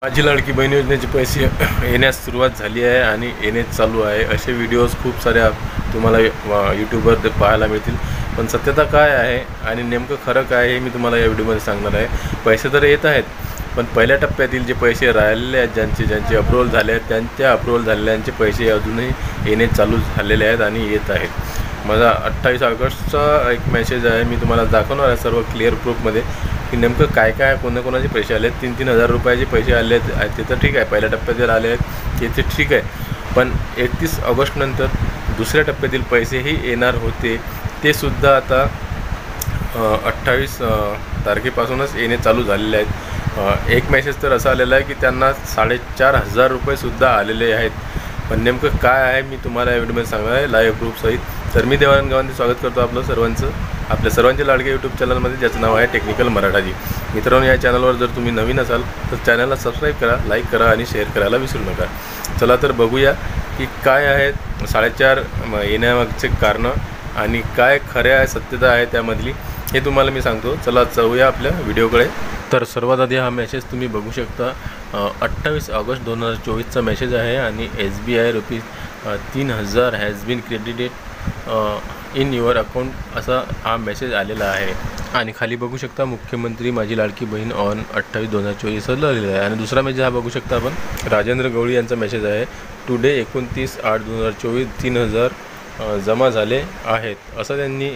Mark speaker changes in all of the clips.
Speaker 1: माझी लाडकी बहीण योजनेचे पैसे येण्यास सुरुवात झाली आहे आणि येणे चालू आहे। असे व्हिडिओज खूप सारे तुम्हाला यूट्यूबवर पाहायला मिळतील, पण सत्यता काय आहे आणि नेमकं खरं काय हे मी तुम्हाला या व्हिडिओमध्ये सांगणार आहे। पैसे तर येत आहेत, पण पहिल्या टप्प्यातील जे पैसे राहिलेले आहेत, ज्यांचे अप्रूव्हल झाले आहेत, त्यांच्या अप्रूव्हल झालेल्यांचे पैसे अजूनही येणे चालू झालेले आहेत आणि येत आहेत। माझा 28 ऑगस्टचा एक मेसेज आहे, मी तुम्हाला दाखवणार आहे सर्व क्लिअर प्रूफमध्ये की नेमकं काय काय कोणाकोणाचे पैसे आले आहेत। 3-3 हजार रुपयाचे पैसे आले आहेत, ते तर ठीक आहे, पहिल्या टप्प्यात जर आले आहेत ते ठीक आहे, पण 31 ऑगस्टनंतर दुसऱ्या टप्प्यातील पैसेही येणार होते, ते सुद्धा आता 28 तारखेपासूनच येणे चालू झालेले आहेत। एक मेसेज तर असा आलेला आहे की त्यांना 4,500 रुपयेसुद्धा आलेले आहेत, पण नेमकं काय आहे मी तुम्हाला या व्हिडिओमध्ये सांगणार आहे लाईव्ह प्रूफसहित। तर मी देवानंद गावांनी स्वागत करतो आपल्या सर्वांचे लाडके यूट्यूब चॅनलमध्ये, ज्याचं नाव आहे टेक्निकल मराठाजी। मित्रांनो, या चॅनलवर जर तुम्ही नवीन असाल तर चॅनलला सबस्क्राईब करा, लाईक करा आणि शेअर करायला विसरू नका। चला तर बघूया की काय आहेत 4.5 येण्यामागचे कारणं आणि काय खऱ्या आहे सत्यता आहे त्यामधली, हे तुम्हाला मी सांगतो। चला जाऊया आपल्या व्हिडिओकडे। तर सर्वात आधी हा मेसेज तुम्ही बघू शकता, 28 ऑगस्ट 2024चा मेसेज आहे आणि SBI ₹3000 has been credited in your account असा हा मेसेज आलेला आहे। आणि खाली बघू शकता मुख्यमंत्री माझी लाडकी बहीण ऑन 28/2024 असं लिहिलेलं आहे। आणि दुसरा मेसेज हा बघू शकता आपण, राजेंद्र गवळी यांचा मेसेज आहे, टुडे 29/8/2024 3000 जमा झाले आहेत असं त्यांनी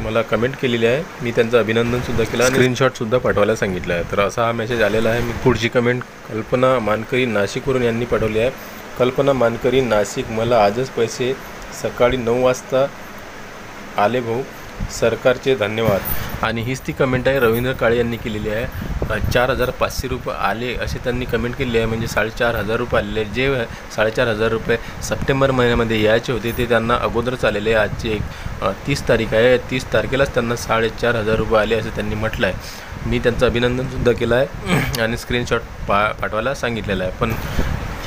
Speaker 1: मला कमेंट केलेली आहे। मी त्यांचं अभिनंदनसुद्धा केलं आणि स्क्रीनशॉटसुद्धा पाठवायला सांगितलं आहे। तर असा हा मेसेज आलेला आहे। मी पुढची कमेंट कल्पना मानकरी नाशिकवरून यांनी पाठवली आहे। कल्पना मानकरी नाशिक, मला आजच पैसे सकाळी 9 वाजता आले भाऊ, सरकारचे धन्यवाद। आणि हीच ती कमेंट आहे रवींद्र काळे यांनी केलेली आहे। 4,500 रुपये आले असे त्यांनी कमेंट केली आहे, म्हणजे 4,500 रुपये आलेले, जे 4,500 रुपये सप्टेंबर महिन्यामध्ये यायचे होते ते त्यांना अगोदरच आलेले आहे। आजची 30 तारीख आहे, 30 तारखेलाच त्यांना 4,500 रुपये आले असं त्यांनी म्हटलं आहे। मी त्यांचं अभिनंदनसुद्धा केलं आहे आणि स्क्रीनशॉट पाठवायला सांगितलेलं आहे। पण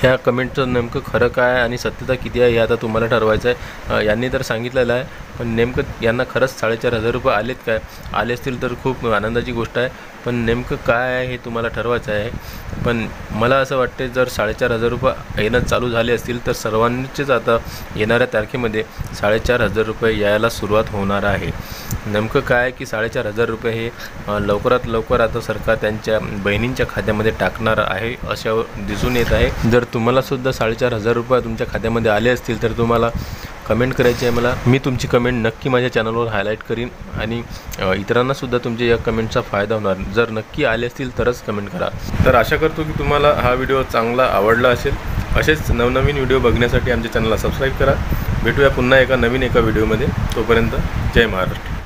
Speaker 1: ह्या कमेंटचं नेमकं खरं काय आणि सत्यता किती आहे हे आता तुम्हाला ठरवायचं आहे। यांनी तर सांगितलेलं आहे, पण नेमकं यांना खरंच 4,500 रुपये आलेत काय? आले असतील तर खूप आनंदाची गोष्ट आहे, पण नेमकं काय आहे हे तुम्हाला ठरवायचं आहे। पण मला असं वाटते, जर 4,500 रुपये येणं चालू झाले असतील तर सर्वांचेच आता येणाऱ्या तारखेमध्ये 4,500 रुपये यायला सुरुवात होणार आहे। नेमकं काय आहे की 4,500 रुपये हे लवकरात लवकर आता सरकार त्यांच्या बहिणींच्या खात्यामध्ये टाकणार आहे असं दिसून येत आहे। जर तुम्हालासुद्धा 4,500 रुपये तुमच्या खात्यामध्ये आले असतील तर तुम्हाला कमेंट करायची आहे मला, मी तुमची कमेंट नक्की माझ्या चॅनलवर हायलाईट करीन आणि इतरांनासुद्धा तुमच्या या कमेंटचा फायदा होणार। जर नक्की आले असतील तरच कमेंट करा। तर आशा करतो की तुम्हाला हा व्हिडिओ चांगला आवडला असेल। असेच नवनवीन व्हिडिओ बघण्यासाठी आमच्या चॅनलला सबस्क्राईब करा। भेटूया पुन्हा एका नवीन व्हिडिओमध्ये, तोपर्यंत जय महाराष्ट्र।